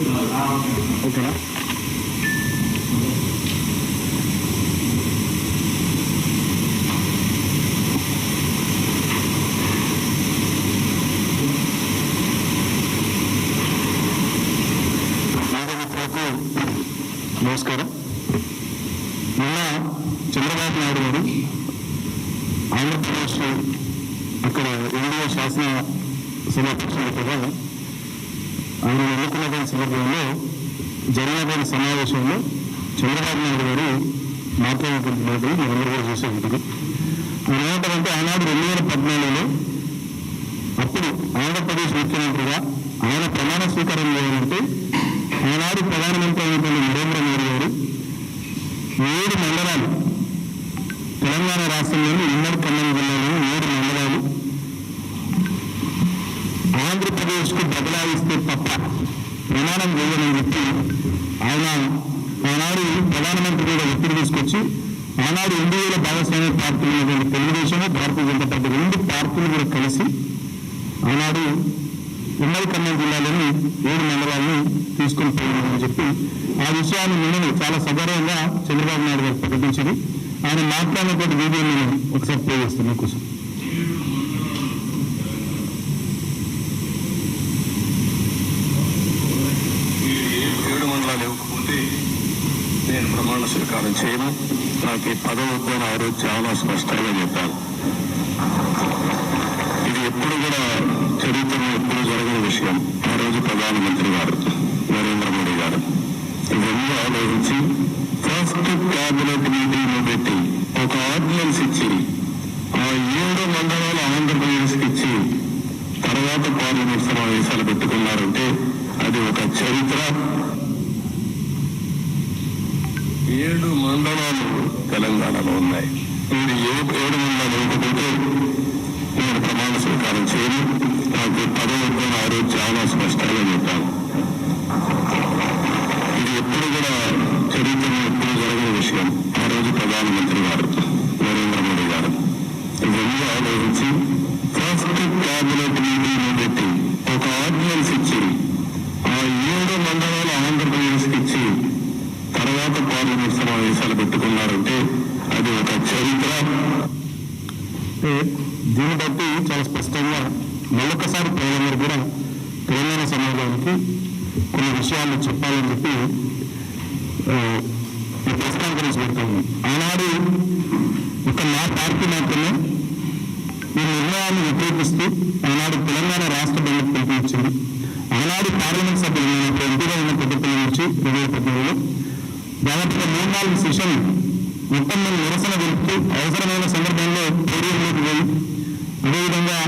ఓకేనా? నమస్కారం. నిన్న చంద్రబాబు నాయుడు గారు ఆంధ్రప్రదేశ్ అక్కడ ఎన్డీఏ శాసన సభాపక్షులుగా ఆయన ఎన్నుకున్న సందర్భంలో జరిగిన సమావేశంలో చంద్రబాబు నాయుడు గారు మాట్లాడుతున్న మాటలు మనందరూ కూడా చూసే ఉంటుంది. ఆయన ఏమంటారంటే ఆనాడు 2014లో అప్పుడు ఆంధ్రప్రదేశ్ ముఖ్యమంత్రిగా ఆయన ప్రమాణ స్వీకారం చేయాలంటే ఆనాడు ప్రధానమంత్రి అయినటువంటి నరేంద్ర మోడీ గారు 7 మండలాలు తెలంగాణ రాష్ట్రంలోని ఉమ్మడి ఖమ్మం జిల్లాలోని 7 మండలాలు ఆంధ్రప్రదేశ్కు బదలాయిస్తే తప్ప ప్రమాణం చేయమని చెప్పి ఆయన ఆనాడు ప్రధానమంత్రి మీద ఒత్తిడి తీసుకొచ్చి ఆనాడు ఎన్డీఏల భాగస్వామ్య పార్టీలు ఉన్నటువంటి తెలుగుదేశం, భారతీయ జనతా పార్టీ 2 పార్టీలు కూడా కలిసి ఆనాడు ఉమ్మడి ఖమ్మం జిల్లాలోని 7 మండలాలను తీసుకుని పోయిందని చెప్పి ఆ విషయాన్ని నిన్న చాలా సగర్వంగా చంద్రబాబు నాయుడు గారు ప్రకటించింది. ఆయన మాట్లాడినటువంటి వీడియో నేను ఒకసారి ప్లే చేస్తాను కోసం. నేను ప్రమాణ స్వీకారం చేయను. నాకు ఈ పదవి వద్దని ఆ రోజు చాలా స్పష్టంగా చెప్పాను. ఇది ఎప్పుడు కూడా చరిత్రలో ఎప్పుడు జరగని విషయం. ఆ రోజు ప్రధానమంత్రి గారు నరేంద్ర మోడీ గారు ఇవన్నీ ఆలోచించి ఫస్ట్ క్యాబినెట్ మీటింగ్ లో పెట్టి ఒక ఆర్డినెన్స్ ఇచ్చి ఆ 7 మండలాలు ఆంధ్రప్రదేశ్కి ఇచ్చి తర్వాత పార్లమెంట్ సమావేశాలు పెట్టుకున్నారంటే అది ఒక చరిత్ర. 7 మండలాలు తెలంగాణలో ఉన్నాయి. మీరు 7 మండలాలు ఇవ్వకపోతే నేను ప్రమాణ స్వీకారం చేయను. నాకు పదవి వద్దని ఆ రోజు చాలా స్పష్టంగా చెప్పాను. ఇది ఎప్పుడు కూడా చరిత్రలో ఎప్పుడు జరగని విషయం. ఆ రోజు ప్రధానమంత్రి గారు నరేంద్ర మోడీ గారు ఇవన్నీ ఆలోచించి ఫస్ట్ క్యాబినెట్ మీటింగ్ లో పెట్టి ఒక ఆర్డినెన్స్ ఇచ్చి ఆ 7 మండలాలు ఆంధ్రప్రదేశ్కి ఇచ్చి తర్వాత పార్లమెంట్ సమావేశాలు పెట్టుకున్నారంటే అది ఒక చరిత్ర. దీన్ని బట్టి చాలా స్పష్టంగా మళ్ళొకసారి ప్రజలందరూ కూడా తెలంగాణ సమాజానికి కొన్ని విషయాలు చెప్పాలని చెప్పి ప్రెస్ కాన్ఫరెన్స్ పెడతాము. ఆనాడు ఒక మా పార్టీ మాత్రమే ఈ నిర్ణయాన్ని వ్యతిరేకిస్తూ ఆనాడు తెలంగాణ రాష్ట్ర బంధుకు పిలుపునిచ్చింది. ఆనాడు పార్లమెంట్ సభ్యులు ఎంపీగా ఉన్న పద్ధతుల నుంచి 2018లో దాదాపుగా 3-4 సెషన్ మొత్తం మీద నిరసన తెలుపుతూ అవసరమైన సందర్భంలో పోడియంలోకి పోయి అదేవిధంగా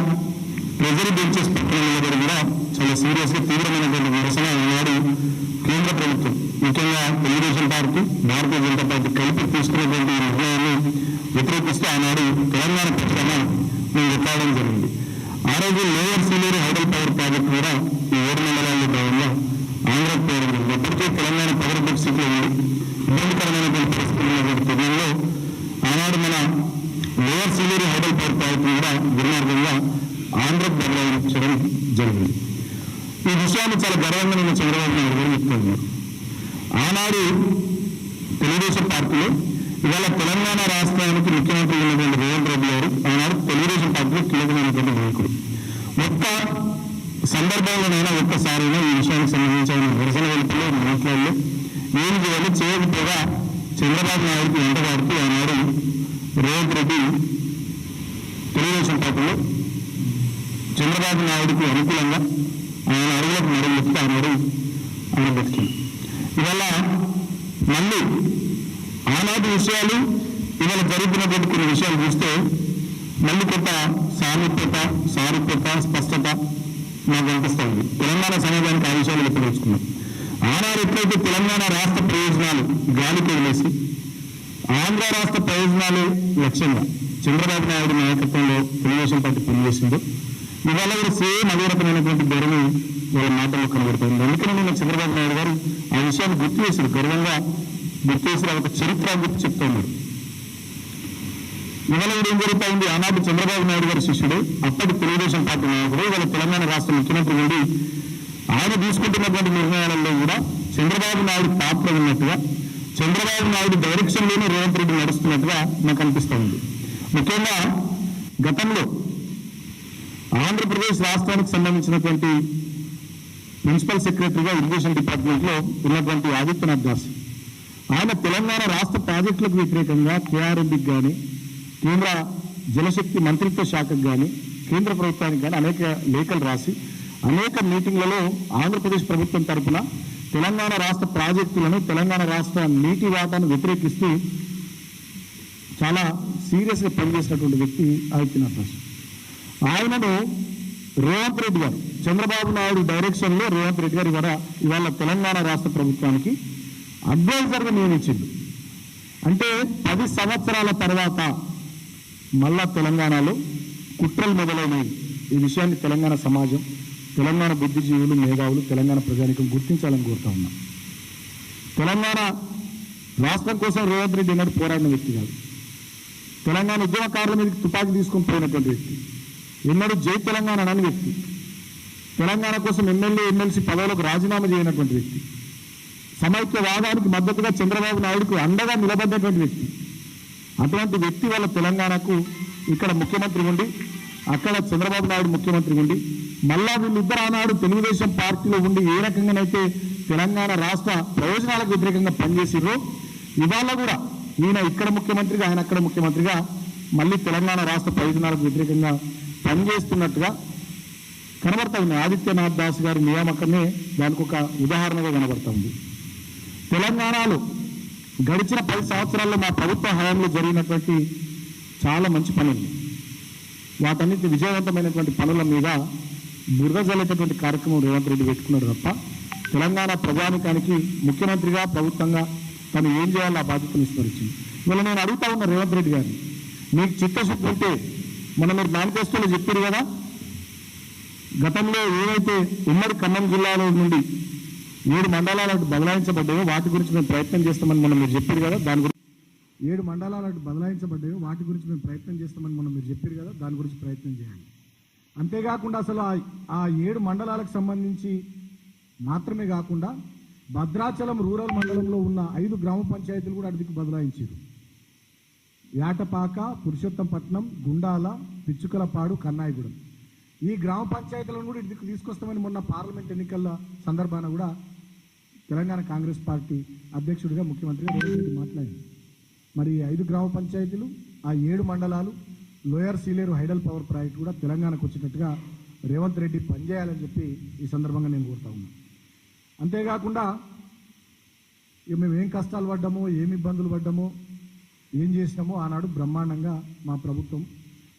ప్రెజర్ బెంచెస్ పక్కన నిలబడి కూడా చాలా సీరియస్గా తీవ్రమైనటువంటి నిరసన ఆనాడు కేంద్ర ప్రభుత్వం ముఖ్యంగా తెలుగుదేశం పార్టీ, భారతీయ జనతా పార్టీ కలిపి తీసుకున్నటువంటి నిర్ణయాన్ని వ్యతిరేకిస్తూ ఆనాడు తెలంగాణ పక్షాన మేము ఎక్కడం జరిగింది. ఆ రోజు lower Sileru hydel power project కూడా ఈ 7 మండలాల్లో భాగంగా ఆంధ్రకు పోవడం జరిగింది. ఎప్పటికీ తెలంగాణ పవర్ పరిస్థితిలో ఉంది. ఇబ్బందికరమైనటువంటి పరిస్థితులు ఉన్నటువంటి తరుణంలో ఆనాడు మన lower Sileru hydel power project కూడా దుర్మార్గంగా ఆంధ్రకు బదలాయించడం జరిగింది. ఈ విషయాన్ని చాలా గర్వంగా నేను చంద్రబాబు నాయుడు గారు చెప్తున్నాను. ఆనాడు తెలుగుదేశం పార్టీలో ఇవాళ తెలంగాణ రాష్ట్రానికి ముఖ్యమంత్రి ఉన్నటువంటి రేవంత్ రెడ్డి గారు ఆనాడు తెలుగుదేశం పార్టీలో కీలకమైనటువంటి నాయకుడు. ఒక్క సందర్భంలోనైనా ఒక్కసారైనా ఈ విషయానికి సంబంధించి ఆయన నిరసన వెలుపులో మాట్లాడలే. ఏం చేయాలి చేయకపోగా చంద్రబాబు నాయుడుకి వెంటబడుతూ ఆనాడు రేవంత్ రెడ్డి తెలుగుదేశం పార్టీలో చంద్రబాబు నాయుడుకు అనుకూలంగా ఆయన అడుగులకు నడుగు చెప్తే ఆనాడు ఆయన బతికింది. ఇవాళ మళ్ళీ ఆనాటి విషయాలు ఇవాళ జరుగుతున్నటువంటి కొన్ని విషయాలు చూస్తే మళ్ళీ కొంత సారూప్యత స్పష్టత నాకు అనిపిస్తూ ఉంది. తెలంగాణ సమాజానికి ఆ విషయాలు వ్యక్తపరుచుకున్నాం. ఆనాడు ఎప్పుడైతే తెలంగాణ రాష్ట్ర ప్రయోజనాలు గాలికి వదిలేసి ఆంధ్ర రాష్ట్ర ప్రయోజనాలు లక్ష్యంగా చంద్రబాబు నాయుడు నాయకత్వంలో తెలుగుదేశం పార్టీ పనిచేసిందో ఇవాళ కూడా సేమ్ అదే రకమైనటువంటి ధోరణి వాళ్ళ మాటల్లో కనబడుతుంది. అందుకని నేను చంద్రబాబు నాయుడు గారు ఆ విషయాన్ని గుర్తు చేశారు, గర్వంగా గుర్తు చేసి ఒక చరిత్ర గుర్తు చెప్తా ఉన్నారు. ఇవాళ కూడా ఏం జరుగుతూ ఉంది, ఆనాటి చంద్రబాబు నాయుడు గారి శిష్యుడు అప్పటి తెలుగుదేశం పార్టీ నాయకుడు ఇవాళ తెలంగాణ రాష్ట్ర ముఖ్యమంత్రి నుండి ఆయన తీసుకుంటున్నటువంటి నిర్ణయాలలో కూడా చంద్రబాబు నాయుడు పాత్ర ఉన్నట్టుగా, చంద్రబాబు నాయుడు డైరెక్షన్లోనే రేవంత్ రెడ్డి నడుస్తున్నట్టుగా నాకు అనిపిస్తూ ఉంది. ముఖ్యంగా గతంలో ఆంధ్రప్రదేశ్ రాష్ట్రానికి సంబంధించినటువంటి ప్రిన్సిపల్ సెక్రటరీగా ఇరిగేషన్ డిపార్ట్మెంట్లో ఉన్నటువంటి ఆదిత్యనాథ్ దాస్, ఆయన తెలంగాణ రాష్ట్ర ప్రాజెక్టులకు వ్యతిరేకంగా కేఆర్ఎంబికి కానీ, కేంద్ర జలశక్తి మంత్రిత్వ శాఖకు కానీ, కేంద్ర ప్రభుత్వానికి కానీ అనేక లేఖలు రాసి అనేక మీటింగ్లలో ఆంధ్రప్రదేశ్ ప్రభుత్వం తరఫున తెలంగాణ రాష్ట్ర ప్రాజెక్టులను, తెలంగాణ రాష్ట్ర నీటి వాటాను వ్యతిరేకిస్తూ చాలా సీరియస్గా పనిచేసినటువంటి వ్యక్తి ఆదిత్యనాథ్ దాస్. ఆయనను రేవంత్ రెడ్డి గారు, చంద్రబాబు నాయుడు డైరెక్షన్లో రేవంత్ రెడ్డి గారు ఇవాళ తెలంగాణ రాష్ట్ర ప్రభుత్వానికి అడ్వైజర్గా నియమించింది. అంటే 10 సంవత్సరాల తర్వాత మళ్ళా తెలంగాణలో కుట్రలు మొదలైనవి. ఈ విషయాన్ని తెలంగాణ సమాజం, తెలంగాణ బుద్ధిజీవులు, మేధావులు, తెలంగాణ ప్రజానికం గుర్తించాలని కోరుతా ఉన్నాం. తెలంగాణ రాష్ట్రం కోసం రేవంత్ రెడ్డి అన్నాడు పోరాడిన వ్యక్తి కాదు. తెలంగాణ ఉద్యమకారుల మీదకి తుపాకీ తీసుకొని పోయినటువంటి వ్యక్తి, ఎన్నడూ జై తెలంగాణ అనని వ్యక్తి, తెలంగాణ కోసం ఎమ్మెల్యే ఎమ్మెల్సీ పదవులకు రాజీనామా చేయనటువంటి వ్యక్తి, సమైక్యవాదానికి మద్దతుగా చంద్రబాబు నాయుడుకు అండగా నిలబడ్డటువంటి వ్యక్తి. అటువంటి వ్యక్తి వల్ల తెలంగాణకు ఇక్కడ ముఖ్యమంత్రి ఉండి, అక్కడ చంద్రబాబు నాయుడు ముఖ్యమంత్రి ఉండి, మళ్ళా వీళ్ళిద్దరు ఆనాడు తెలుగుదేశం పార్టీలో ఉండి ఏ రకంగానైతే తెలంగాణ రాష్ట్ర ప్రయోజనాలకు వ్యతిరేకంగా పనిచేసిర్రో, ఇవాళ కూడా ఈయన ఇక్కడ ముఖ్యమంత్రిగా, ఆయన అక్కడ ముఖ్యమంత్రిగా మళ్ళీ తెలంగాణ రాష్ట్ర ప్రయోజనాలకు వ్యతిరేకంగా పనిచేస్తున్నట్టుగా కనబడతా ఉంది. ఆదిత్యనాథ్ దాస్ గారి నియామకమే దానికి ఒక ఉదాహరణగా కనబడతా ఉంది. తెలంగాణలో గడిచిన 10 సంవత్సరాల్లో మా ప్రభుత్వ హయాంలో జరిగినటువంటి చాలా మంచి పనులు, వాటన్నిటి విజయవంతమైనటువంటి పనుల మీద బురద జల్లేటటువంటి కార్యక్రమం రేవంత్ రెడ్డి పెట్టుకున్నాడు తప్ప తెలంగాణ ప్రజానికానికి ముఖ్యమంత్రిగా, ప్రభుత్వంగా తను ఏం చేయాలో ఆ బాధ్యతను విస్మరించింది. ఇవాళ నేను అడుగుతా ఉన్న రేవంత్ రెడ్డి గారిని, మీకు చిత్తశుద్ధి ఉంటే మనం మీరు మేనిఫెస్టోలో చెప్పారు కదా, గతంలో ఏవైతే ఉమ్మడి ఖమ్మం జిల్లాలో నుండి 7 మండలాలకు బదలాయించబడ్డాయో వాటి గురించి మేము ప్రయత్నం చేస్తామని మనం మీరు చెప్పారు కదా, దాని గురించి 7 మండలాలకు బదలాయించబడ్డాయో వాటి గురించి మేము ప్రయత్నం చేస్తామని మనం మీరు చెప్పారు కదా, దాని గురించి ప్రయత్నం చేయాలి. అంతేకాకుండా అసలు ఆ 7 మండలాలకు సంబంధించి మాత్రమే కాకుండా భద్రాచలం రూరల్ మండలంలో ఉన్న 5 గ్రామ పంచాయతీలు కూడా అడిగికి బదలాయించారు. యాటపాక, పురుషోత్తంపట్నం, గుండాల, పిచ్చుకలపాడు, కన్నాయిగూడెం ఈ గ్రామ పంచాయతీలను కూడా ఇదికి తీసుకొస్తామని మొన్న పార్లమెంట్ ఎన్నికల సందర్భాన కూడా తెలంగాణ కాంగ్రెస్ పార్టీ అధ్యక్షుడిగా ముఖ్యమంత్రిగా రేవంత్ రెడ్డి మాట్లాడింది. మరి 5 గ్రామ పంచాయతీలు, ఆ 7 మండలాలు, lower Sileru hydel power project కూడా తెలంగాణకు వచ్చినట్టుగా రేవంత్ రెడ్డి పనిచేయాలని చెప్పి ఈ సందర్భంగా నేను కోరుతా ఉన్నాను. అంతేకాకుండా మేము ఏం కష్టాలు పడ్డామో, ఏమి ఇబ్బందులు పడ్డామో, ఏం చేసినామో ఆనాడు బ్రహ్మాండంగా మా ప్రభుత్వం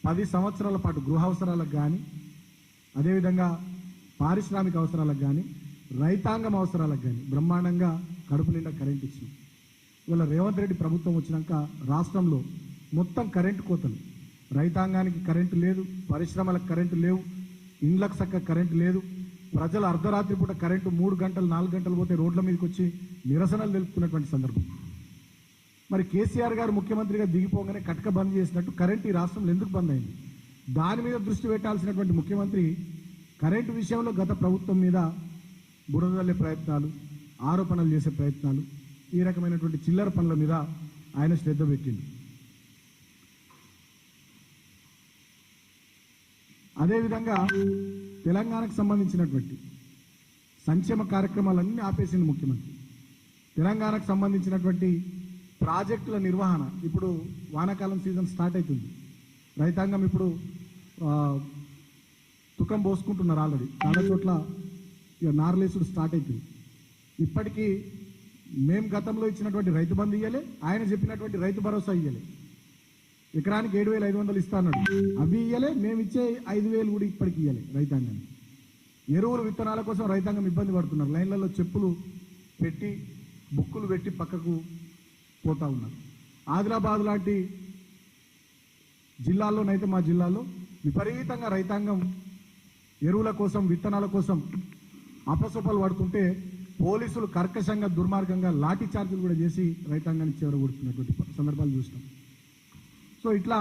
10 సంవత్సరాల పాటు గృహ అవసరాలకు కానీ, అదేవిధంగా పారిశ్రామిక అవసరాలకు కానీ, రైతాంగం అవసరాలకు కానీ బ్రహ్మాండంగా కడుపు నిండా కరెంట్ ఇచ్చినాం. ఇవాళ రేవంత్ రెడ్డి ప్రభుత్వం వచ్చినాక రాష్ట్రంలో మొత్తం కరెంటు కోతలు, రైతాంగానికి కరెంటు లేదు, పరిశ్రమలకు కరెంటు లేవు, ఇండ్లకు చక్క కరెంటు లేదు, ప్రజలు అర్ధరాత్రి పూట కరెంటు 3 గంటలు 4 గంటలు పోతే రోడ్ల మీదకి వచ్చి నిరసనలు తెలుపుతున్నటువంటి సందర్భం. మరి కేసీఆర్ గారు ముఖ్యమంత్రిగా దిగిపోగానే కటక బంద్ చేసినట్టు కరెంటు ఈ రాష్ట్రంలో ఎందుకు బంద్ అయింది? దాని మీద దృష్టి పెట్టాల్సినటువంటి ముఖ్యమంత్రి కరెంటు విషయంలో గత ప్రభుత్వం మీద బురదల్లే ప్రయత్నాలు, ఆరోపణలు చేసే ప్రయత్నాలు, ఈ రకమైనటువంటి చిల్లర పనుల మీద ఆయన శ్రద్ధ పెట్టింది. అదేవిధంగా తెలంగాణకు సంబంధించినటువంటి సంక్షేమ కార్యక్రమాలన్నీ ఆపేసింది ముఖ్యమంత్రి. తెలంగాణకు సంబంధించినటువంటి ప్రాజెక్టుల నిర్వహణ, ఇప్పుడు వానాకాలం సీజన్ స్టార్ట్ అవుతుంది, రైతాంగం ఇప్పుడు తుకం పోసుకుంటున్నారు ఆల్రెడీ, చాలా చోట్ల ఇక నార్లేసుడు స్టార్ట్ అవుతుంది. ఇప్పటికీ మేము గతంలో ఇచ్చినటువంటి రైతు బంధు ఇయ్యలే, ఆయన చెప్పినటువంటి రైతు భరోసా ఇయ్యలే, ఎకరానికి 7,500 ఇస్తా అన్నాడు, అవి ఇయ్యలే, మేము ఇచ్చే 5,000 కూడా ఇప్పటికి ఇయ్యలే రైతాంగానికి. ఎరువులు విత్తనాల కోసం రైతాంగం ఇబ్బంది పడుతున్నారు, లైన్లలో చెప్పులు పెట్టి బుక్కులు పెట్టి పక్కకు పోతా ఉన్నారు. ఆదిలాబాద్ లాంటి జిల్లాల్లోనైతే మా జిల్లాలో విపరీతంగా రైతాంగం ఎరువుల కోసం, విత్తనాల కోసం అపసొప్పలు పడుతుంటే పోలీసులు కర్కశంగా, దుర్మార్గంగా లాఠీ చార్జీలు కూడా చేసి రైతాంగాన్ని చెదరగొడుతున్నటువంటి సందర్భాలు చూస్తాం. సో ఇట్లా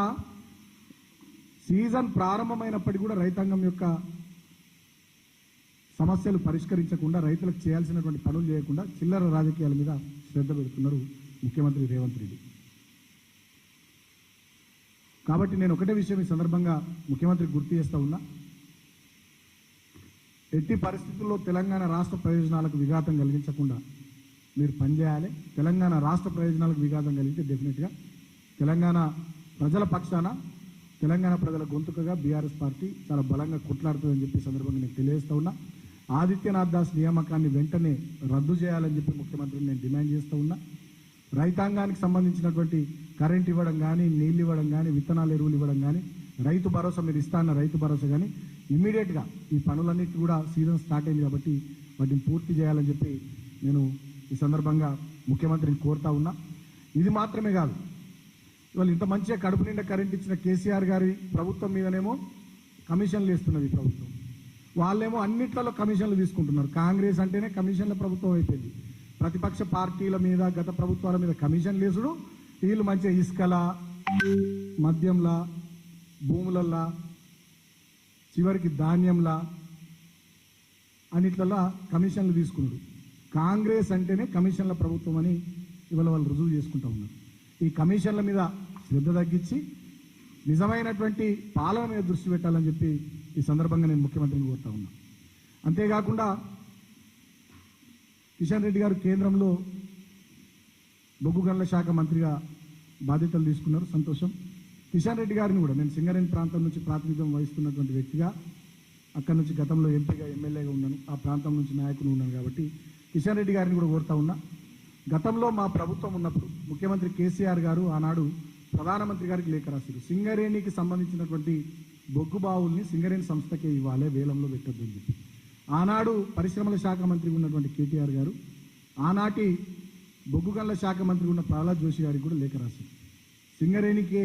సీజన్ ప్రారంభమైనప్పటికీ కూడా రైతాంగం యొక్క సమస్యలు పరిష్కరించకుండా రైతులకు చేయాల్సినటువంటి పనులు చేయకుండా చిల్లర రాజకీయాల మీద శ్రద్ధ పెడుతున్నారు ముఖ్యమంత్రి రేవంత్ రెడ్డి. కాబట్టి నేను ఒకటే విషయం ఈ సందర్భంగా ముఖ్యమంత్రికి గుర్తు చేస్తా ఉన్నా, ఎట్టి పరిస్థితుల్లో తెలంగాణ రాష్ట్ర ప్రయోజనాలకు విఘాతం కలిగించకుండా మీరు పనిచేయాలి. తెలంగాణ రాష్ట్ర ప్రయోజనాలకు విఘాతం కలిగితే డెఫినెట్గా తెలంగాణ ప్రజల పక్షాన, తెలంగాణ ప్రజల గొంతుకగా బీఆర్ఎస్ పార్టీ చాలా బలంగా కొట్లాడుతుందని చెప్పి సందర్భంగా నేను తెలియజేస్తా ఉన్నా. ఆదిత్యనాథ్ దాస్ నియామకాన్ని వెంటనే రద్దు చేయాలని చెప్పి ముఖ్యమంత్రిని నేను డిమాండ్ చేస్తూ ఉన్నా. రైతాంగానికి సంబంధించినటువంటి కరెంట్ ఇవ్వడం కానీ, నీళ్ళు ఇవ్వడం కానీ, విత్తనాలు ఎరువులు ఇవ్వడం కానీ, రైతు భరోసా మీరు ఇస్తా అన్న రైతు భరోసా కానీ ఇమీడియట్గా ఈ పనులన్నిటి కూడా సీజన్ స్టార్ట్ అయింది కాబట్టి వాటిని పూర్తి చేయాలని చెప్పి నేను ఈ సందర్భంగా ముఖ్యమంత్రిని కోరుతా ఉన్నా. ఇది మాత్రమే కాదు, ఇవాళ ఇంత మంచిగా కడుపు నిండా కరెంట్ ఇచ్చిన కేసీఆర్ గారి ప్రభుత్వం మీదనేమో కమిషన్లు వేస్తున్నది ఈ ప్రభుత్వం. వాళ్ళేమో అన్నిట్లలో కమిషన్లు తీసుకుంటున్నారు. కాంగ్రెస్ అంటేనే కమిషన్ల ప్రభుత్వం అయిపోయింది. ప్రతిపక్ష పార్టీల మీద, గత ప్రభుత్వాల మీద కమిషన్లు వేసుడు, వీళ్ళు మంచిగా ఇసుకల, మద్యంలా, భూములల్లా, చివరికి ధాన్యంలా అన్నిట్లలో కమిషన్లు తీసుకున్నాడు. కాంగ్రెస్ అంటేనే కమిషన్ల ప్రభుత్వం అని ఇవాళ వాళ్ళు రుజువు చేసుకుంటూ ఉన్నారు. ఈ కమిషన్ల మీద శ్రద్ధ తగ్గించి నిజమైనటువంటి పాలన మీద దృష్టి పెట్టాలని చెప్పి ఈ సందర్భంగా నేను ముఖ్యమంత్రిని కోరుతా ఉన్నా. అంతేకాకుండా కిషన్ రెడ్డి గారు కేంద్రంలో బొగ్గు గనుల శాఖ మంత్రిగా బాధ్యతలు తీసుకున్నారు, సంతోషం. కిషన్ రెడ్డి గారిని కూడా నేను సింగరేణి ప్రాంతం నుంచి ప్రాతినిధ్యం వహిస్తున్నటువంటి వ్యక్తిగా, అక్కడి నుంచి గతంలో ఎంపీగా, ఎమ్మెల్యేగా ఉన్నాను, ఆ ప్రాంతం నుంచి నాయకులు ఉన్నాను కాబట్టి కిషన్ రెడ్డి గారిని కూడా కోరుతా ఉన్నా. గతంలో మా ప్రభుత్వం ఉన్నప్పుడు ముఖ్యమంత్రి కేసీఆర్ గారు ఆనాడు ప్రధానమంత్రి గారికి లేఖ రాశారు, సింగరేణికి సంబంధించినటువంటి బొగ్గు బావుల్ని సింగరేణి సంస్థకే ఇవ్వాలి, వేలంలో పెట్టొద్దు అని చెప్పి. ఆనాడు పరిశ్రమల శాఖ మంత్రి ఉన్నటువంటి కేటీఆర్ గారు ఆనాటి బొగ్గు గనుల శాఖ మంత్రి ఉన్న ప్రహ్లాద్ జోషి గారికి కూడా లేఖ రాశారు, సింగరేణికే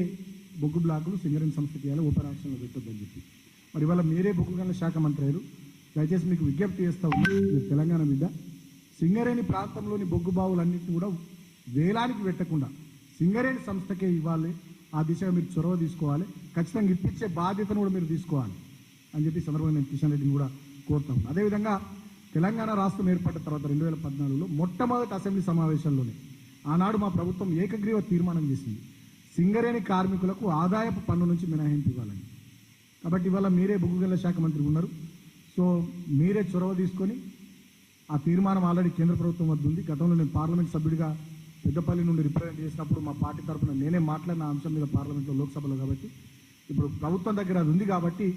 బొగ్గు బ్లాకులు సింగరేణి సంస్థకి ఇవ్వాలి, ఓపెన్ ఆక్షన్లో పెట్టొద్దని చెప్పి. మరి ఇవాళ మీరే బొగ్గు గనుల శాఖ మంత్రి అయ్యారు. దయచేసి మీకు విజ్ఞప్తి చేస్తూ ఉన్నారు, మీరు తెలంగాణ మీద సింగరేణి ప్రాంతంలోని బొగ్గు బావులన్నింటినీ కూడా వేలానికి పెట్టకుండా సింగరేణి సంస్థకే ఇవ్వాలి, ఆ దిశగా మీరు చొరవ తీసుకోవాలి, ఖచ్చితంగా ఇప్పించే బాధ్యతను కూడా మీరు తీసుకోవాలి అని చెప్పి సందర్భంగా నేను కిషన్ రెడ్డిని కూడా కోరుతా ఉన్నాను. అదేవిధంగా తెలంగాణ రాష్ట్రం ఏర్పడిన తర్వాత 2014లో మొట్టమొదటి అసెంబ్లీ సమావేశంలోనే ఆనాడు మా ప్రభుత్వం ఏకగ్రీవ తీర్మానం చేసింది, సింగరేణి కార్మికులకు ఆదాయపు పన్ను నుంచి మినహాయింపు ఇవ్వాలని. కాబట్టి ఇవాళ మీరే బొగ్గు గనుల శాఖ మంత్రి ఉన్నారు, సో మీరే చొరవ తీసుకొని ఆ తీర్మానం ఆల్రెడీ కేంద్ర ప్రభుత్వం వద్ద ఉంది. గతంలో నేను పార్లమెంట్ సభ్యుడిగా పెద్దపల్లి నుండి రిప్రజెంట్ చేసినప్పుడు మా పార్టీ తరఫున నేనే మాట్లాడిన అంశం మీద పార్లమెంట్లో, లోక్సభలో. కాబట్టి ఇప్పుడు ప్రభుత్వం దగ్గర అది ఉంది కాబట్టి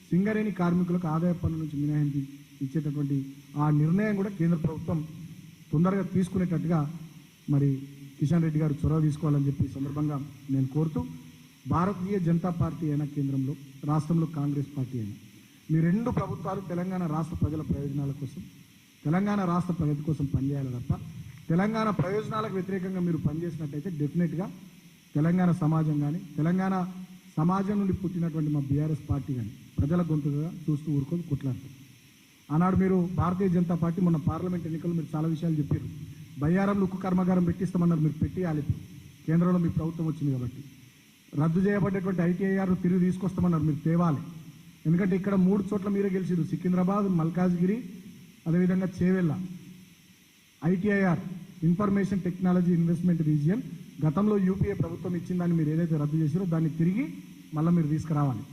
సింగరేణి కార్మికులకు ఆదాయ పన్ను నుంచి మినహాయింపు ఇచ్చేటటువంటి ఆ నిర్ణయం కూడా కేంద్ర ప్రభుత్వం తొందరగా తీసుకునేటట్టుగా మరి కిషన్ రెడ్డి గారు చొరవ తీసుకోవాలని చెప్పి సందర్భంగా నేను కోరుతూ, భారతీయ జనతా పార్టీ అయినా కేంద్రంలో, రాష్ట్రంలో కాంగ్రెస్ పార్టీ అయినా, మీ రెండు ప్రభుత్వాలు తెలంగాణ రాష్ట్ర ప్రజల ప్రయోజనాల కోసం, తెలంగాణ రాష్ట్ర ప్రగతి కోసం పనిచేయాలి తప్ప తెలంగాణ ప్రయోజనాలకు వ్యతిరేకంగా మీరు పనిచేసినట్టయితే డెఫినెట్గా తెలంగాణ సమాజం కానీ, తెలంగాణ సమాజం నుండి పుట్టినటువంటి మా బీఆర్ఎస్ పార్టీ కానీ ప్రజల గొంతుగా చూస్తూ ఊరుకొని కొట్లాడతారు. ఆనాడు మీరు భారతీయ జనతా పార్టీ మొన్న పార్లమెంట్ ఎన్నికలు మీరు చాలా విషయాలు చెప్పారు. బయ్యారంలో ఉక్కు కర్మాగారం పెట్టిస్తామన్నారు, మీరు పెట్టియాలి. కేంద్రంలో మీ ప్రభుత్వం వచ్చింది కాబట్టి రద్దు చేయబడ్డటువంటి ఐటీఐఆర్ తిరిగి తీసుకొస్తామన్నారు, మీరు తేవాలి. ఎందుకంటే ఇక్కడ 3 చోట్ల మీరే గెలిచారు, సికింద్రాబాద్, మల్కాజ్గిరి, అదేవిధంగా Chevella. ITIR information technology investment region గతంలో యూపీఏ ప్రభుత్వం ఇచ్చిన దాన్ని మీరు ఏదైతే రద్దు చేశారో దాన్ని తిరిగి మళ్ళీ మీరు తీసుకురావాలి.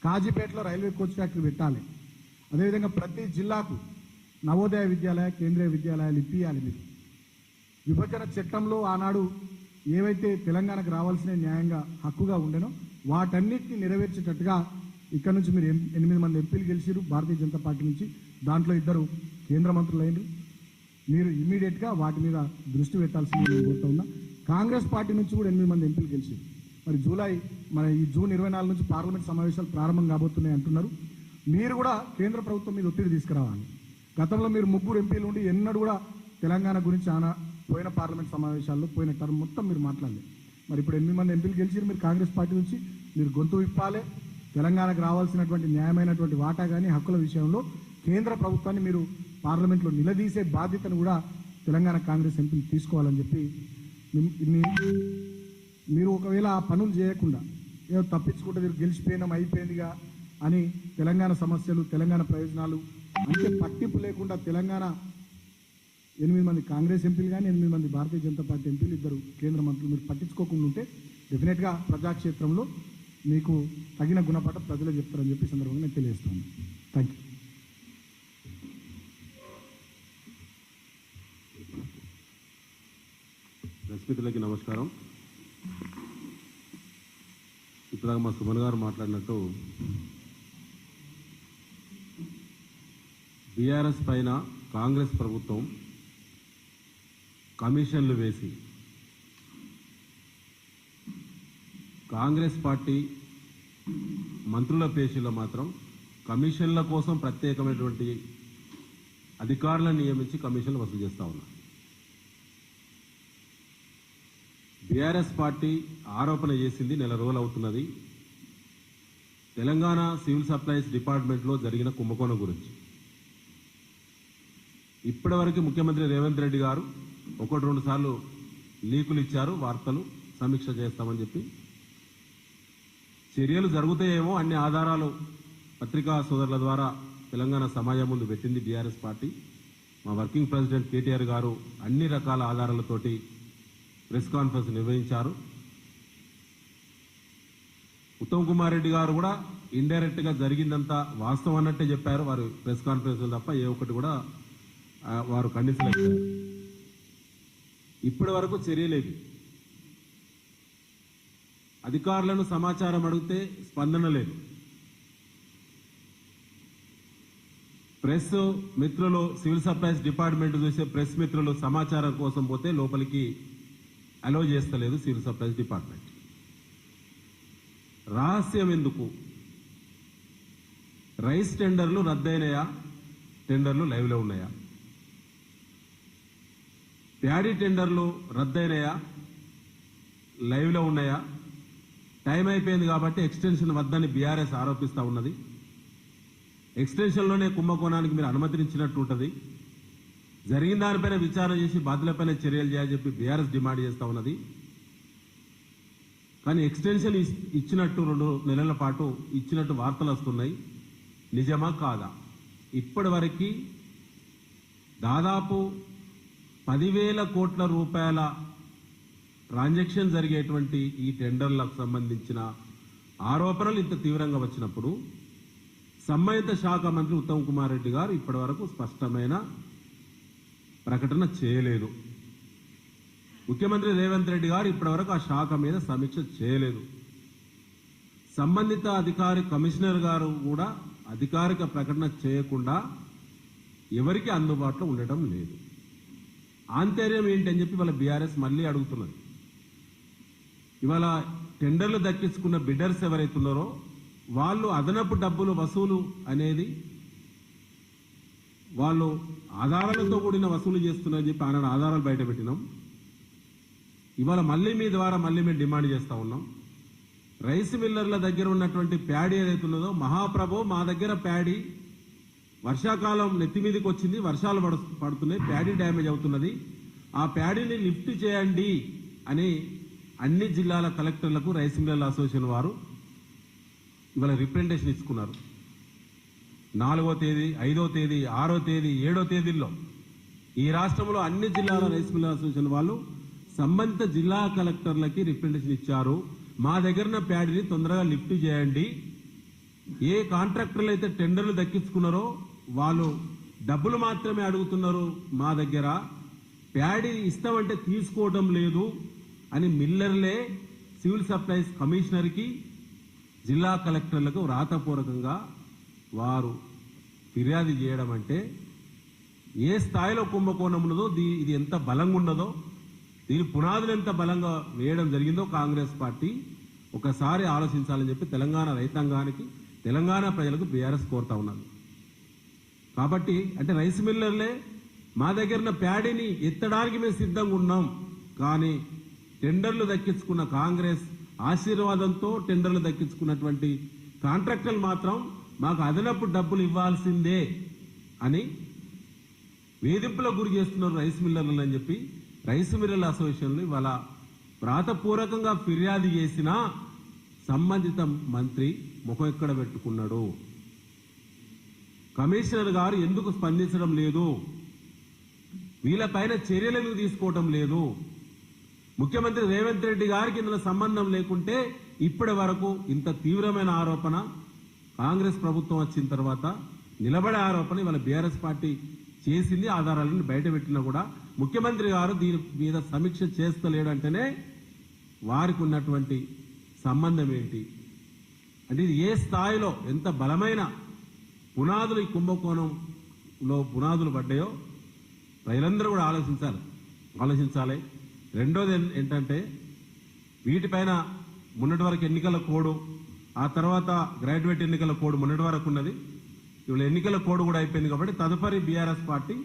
కాజీపేటలో రైల్వే కోచ్ ఫ్యాక్టరీ పెట్టాలి. అదేవిధంగా ప్రతి జిల్లాకు నవోదయ విద్యాలయ, కేంద్రీయ విద్యాలయాలు ఇప్పియాలి. మీరు విభజన చట్టంలో ఆనాడు ఏవైతే తెలంగాణకు రావాల్సిన న్యాయంగా హక్కుగా ఉండేనో వాటన్నిటిని నెరవేర్చేటట్టుగా ఇక్కడ నుంచి మీరు 8 మంది ఎంపీలు గెలిచారు భారతీయ జనతా పార్టీ నుంచి, దాంట్లో 2 కేంద్ర మంత్రులు అయినారు. మీరు ఇమీడియట్గా వాటి మీద దృష్టి పెట్టాల్సింది నేను కోరుతా ఉన్నా. కాంగ్రెస్ పార్టీ నుంచి కూడా 8 మంది ఎంపీలు గెలిచారు. మరి ఈ జూన్ 24 నుంచి పార్లమెంట్ సమావేశాలు ప్రారంభం కాబోతున్నాయి అంటున్నారు. మీరు కూడా కేంద్ర ప్రభుత్వం మీద ఒత్తిడి తీసుకురావాలి. గతంలో మీరు 3 ఎంపీలు ఉండి ఎన్నడూ కూడా తెలంగాణ గురించి పోయిన పార్లమెంట్ సమావేశాల్లో పోయిన టర్మ్ మొత్తం మీరు మాట్లాడలేదు. మరి ఇప్పుడు 8 మంది ఎంపీలు గెలిచారు మీరు కాంగ్రెస్ పార్టీ నుంచి, మీరు గొంతు విప్పాలి. తెలంగాణకు రావాల్సినటువంటి న్యాయమైనటువంటి వాటా కానీ హక్కుల విషయంలో కేంద్ర ప్రభుత్వాన్ని మీరు పార్లమెంట్లో నిలదీసే బాధ్యతను కూడా తెలంగాణ కాంగ్రెస్ ఎంపీలు తీసుకోవాలని చెప్పి, మీరు ఒకవేళ ఆ పనులు చేయకుండా ఏదో తప్పించుకుంటే మీరు గెలిచిపోయినాం అయిపోయిందిగా అని తెలంగాణ సమస్యలు, తెలంగాణ ప్రయోజనాలు అంటే పట్టింపు లేకుండా తెలంగాణ 8 మంది కాంగ్రెస్ ఎంపీలు కానీ 8 మంది భారతీయ జనతా పార్టీ ఎంపీలు, 2 కేంద్ర మంత్రులు మీరు పట్టించుకోకుండా ఉంటే డెఫినెట్గా ప్రజాక్షేత్రంలో మీకు తగిన గుణపాఠం ప్రజలే చెప్తారని చెప్పి సందర్భంగా నేను తెలియజేస్తాను. Thank you. రశ్మితులకి నమస్కారం. ఇప్పుడు మా సుమన్ గారు మాట్లాడినట్టు బీఆర్ఎస్ పైన కాంగ్రెస్ ప్రభుత్వం కమిషన్లు వేసి కాంగ్రెస్ పార్టీ మంత్రుల పేషీలో మాత్రం కమిషన్ల కోసం ప్రత్యేకమైనటువంటి అధికారులను నియమించి కమిషన్లు వసూలు చేస్తూ ఉన్నారు. బీఆర్ఎస్ పార్టీ ఆరోపణ చేసింది నెల రోజులు అవుతున్నది తెలంగాణ సివిల్ సప్లైస్ డిపార్ట్మెంట్లో జరిగిన కుంభకోణం గురించి. ఇప్పటివరకు ముఖ్యమంత్రి రేవంత్ రెడ్డి గారు 1-2 సార్లు లీకులు ఇచ్చారు, వార్తలు సమీక్ష చేస్తామని చెప్పి. చర్యలు జరుగుతాయేమో అన్ని ఆధారాలు పత్రికా సోదరుల ద్వారా తెలంగాణ సమాజం ముందు పెట్టింది బీఆర్ఎస్ పార్టీ. మా వర్కింగ్ ప్రెసిడెంట్ కేటీఆర్ గారు అన్ని రకాల ఆధారాలతోటి ప్రెస్ కాన్ఫరెన్స్ నిర్వహించారు. ఉత్తమ్ కుమార్ రెడ్డి గారు కూడా ఇండైరెక్ట్గా జరిగిందంతా వాస్తవం అన్నట్టే చెప్పారు వారు ప్రెస్ కాన్ఫరెన్స్ తప్ప ఏ ఒక్కటి కూడా వారు ఖండించలేదు. ఇప్పటి వరకు చర్య లేదు. అధికారులను సమాచారం అడిగితే స్పందన లేదు. ప్రెస్ మిత్రులు, సివిల్ సప్లైస్ డిపార్ట్మెంట్ చూసే ప్రెస్ మిత్రులు సమాచారం కోసం పోతే లోపలికి అలో చేస్తలేదు సివిల్ సప్లైస్ డిపార్ట్మెంట్. రహస్యం ఎందుకు? రైస్ టెండర్లు రద్దయినాయా? టెండర్లు లైవ్లో ఉన్నాయా? ప్యాడీ టెండర్లు రద్దయినాయా? లైవ్లో ఉన్నాయా? టైం అయిపోయింది కాబట్టి ఎక్స్టెన్షన్ వద్దని బీఆర్ఎస్ ఆరోపిస్తూ ఉన్నది. ఎక్స్టెన్షన్లోనే కుంభకోణానికి మీరు అనుమతించినట్టు ఉంటుంది. జరిగిన దానిపైన విచారణ చేసి బాధ్యులపైన చర్యలు చేయాలని చెప్పి బీఆర్ఎస్ డిమాండ్ చేస్తూ ఉన్నది. కానీ ఎక్స్టెన్షన్ ఇచ్చినట్టు 2 నెలల పాటు ఇచ్చినట్టు వార్తలు వస్తున్నాయి. నిజమా కాదా? ఇప్పటి వరకు దాదాపు 10,000 కోట్ల రూపాయల ట్రాన్సాక్షన్ జరిగేటువంటి ఈ టెండర్లకు సంబంధించిన ఆరోపణలు ఇంత తీవ్రంగా వచ్చినప్పుడు సంబంధిత శాఖ మంత్రి ఉత్తమ్ కుమార్ రెడ్డి గారు ఇప్పటి వరకు స్పష్టమైన ప్రకటన చేయలేదు. ముఖ్యమంత్రి రేవంత్ రెడ్డి గారు ఇప్పటివరకు ఆ శాఖ మీద సమీక్ష చేయలేదు. సంబంధిత అధికారి కమిషనర్ గారు కూడా అధికారిక ప్రకటన చేయకుండా ఎవరికి అందుబాటులో ఉండటం లేదు. ఆంతర్యం ఏంటని చెప్పి వాళ్ళ బీఆర్ఎస్ మళ్ళీ అడుగుతున్నది. ఇవాళ టెండర్లు దక్కించుకున్న బిడ్డర్స్ ఎవరైతున్నారో వాళ్ళు అదనపు డబ్బులు వసూలు అనేది వాళ్ళు ఆధారాలతో కూడిన వసూలు చేస్తున్నారని చెప్పి ఆనాడు ఆధారాలు బయట పెట్టినాం. ఇవాళ మళ్ళీ మీ ద్వారా మళ్ళీ మేము డిమాండ్ చేస్తూ ఉన్నాం. రైస్ మిల్లర్ల దగ్గర ఉన్నటువంటి ప్యాడీ ఏదైతున్నదో, మహాప్రభు మా దగ్గర ప్యాడీ వర్షాకాలం నెత్తి మీదకి వచ్చింది, వర్షాలు పడుతున్నాయి, ప్యాడీ డ్యామేజ్ అవుతున్నది, ఆ ప్యాడీని లిఫ్ట్ చేయండి అని అన్ని జిల్లాల కలెక్టర్లకు రైస్ మిల్లర్ల అసోసియేషన్ వారు ఇవాళ రిప్రజెంటేషన్ ఇచ్చుకున్నారు. 4వ తేదీ, 5వ తేదీ, 6వ తేదీ, 7వ తేదీల్లో ఈ రాష్ట్రంలో అన్ని జిల్లాల రైస్ మిల్లర్ అసోసియేషన్ వాళ్ళు సంబంధిత జిల్లా కలెక్టర్లకి రిప్రజెంటేషన్ ఇచ్చారు. మా దగ్గర ప్యాడీని తొందరగా లిఫ్ట్ చేయండి. ఏ కాంట్రాక్టర్లు అయితే టెండర్లు దక్కించుకున్నారో వాళ్ళు డబ్బులు మాత్రమే అడుగుతున్నారు, మా దగ్గర ప్యాడీ ఇస్తామంటే తీసుకోవడం లేదు అని మిల్లర్లే సివిల్ సప్లైస్ కమిషనర్కి, జిల్లా కలెక్టర్లకు రాతపూర్వకంగా వారు ఫిర్యాదు చేయడం అంటే ఏ స్థాయిలో కుంభకోణం ఉన్నదో, ఇది ఎంత బలంగా ఉన్నదో, దీని పునాదులు ఎంత బలంగా వేయడం జరిగిందో కాంగ్రెస్ పార్టీ ఒకసారి ఆలోచించాలని చెప్పి తెలంగాణ రైతాంగానికి, తెలంగాణ ప్రజలకు బీఆర్ఎస్ కోరుతా ఉన్నారు. కాబట్టి అంటే రైస్ మిల్లర్లే మా దగ్గర ప్యాడీని ఎత్తడానికి మేము సిద్ధంగా ఉన్నాం, కానీ టెండర్లు దక్కించుకున్న కాంగ్రెస్ ఆశీర్వాదంతో టెండర్లు దక్కించుకున్నటువంటి కాంట్రాక్టర్లు మాత్రం మాకు అదనపు డబ్బులు ఇవ్వాల్సిందే అని వేధింపులకు గురి చేస్తున్నారు రైస్ మిల్లర్లు అని చెప్పి రైస్ మిల్లర్ల అసోసియేషన్లు ఇవాళ వ్రాతపూర్వకంగా ఫిర్యాదు చేసిన సంబంధిత మంత్రి ముఖం ఎక్కడ పెట్టుకున్నాడు? కమిషనర్ గారు ఎందుకు స్పందించడం లేదు, వీళ్ళపైన చర్యలు ఎందుకు తీసుకోవడం లేదు, ముఖ్యమంత్రి రేవంత్ రెడ్డి గారికి ఇందులో సంబంధం లేకుంటే ఇప్పటి వరకు ఇంత తీవ్రమైన ఆరోపణ కాంగ్రెస్ ప్రభుత్వం వచ్చిన తర్వాత నిలబడే ఆరోపణ ఇవాళ బీఆర్ఎస్ పార్టీ చేసింది. ఆధారాలను బయటపెట్టినా కూడా ముఖ్యమంత్రి గారు దీని మీద సమీక్ష చేస్తలేడంటేనే వారికి ఉన్నటువంటి సంబంధం ఏంటి అంటే ఇది ఏ స్థాయిలో ఎంత బలమైన పునాదులు ఈ కుంభకోణంలో పునాదులు పడ్డాయో ప్రజలందరూ కూడా ఆలోచించాలి. రెండోది ఏంటంటే వీటిపైన మొన్నటి వరకు ఎన్నికల కోడ్, ఆ తర్వాత గ్రాడ్యుయేట్ ఎన్నికల కోడ్ మొన్నటి వరకు ఉన్నది. ఇవాళ ఎన్నికల కోడ్ కూడా అయిపోయింది కాబట్టి తదుపరి బీఆర్ఎస్ పార్టీ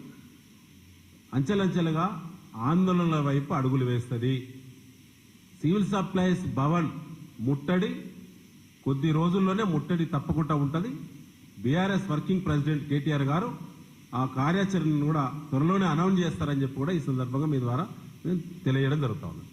అంచెలంచెలుగా ఆందోళనల వైపు అడుగులు వేస్తుంది. సివిల్ సప్లైస్ భవన్ ముట్టడి కొద్ది రోజుల్లోనే ముట్టడి తప్పకుండా ఉంటుంది. బీఆర్ఎస్ వర్కింగ్ ప్రెసిడెంట్ కేటీఆర్ గారు ఆ కార్యాచరణను కూడా త్వరలోనే అనౌన్స్ చేస్తారని చెప్పి కూడా ఈ సందర్భంగా మీ ద్వారా నేను తెలియజేయడం జరుగుతా ఉంది.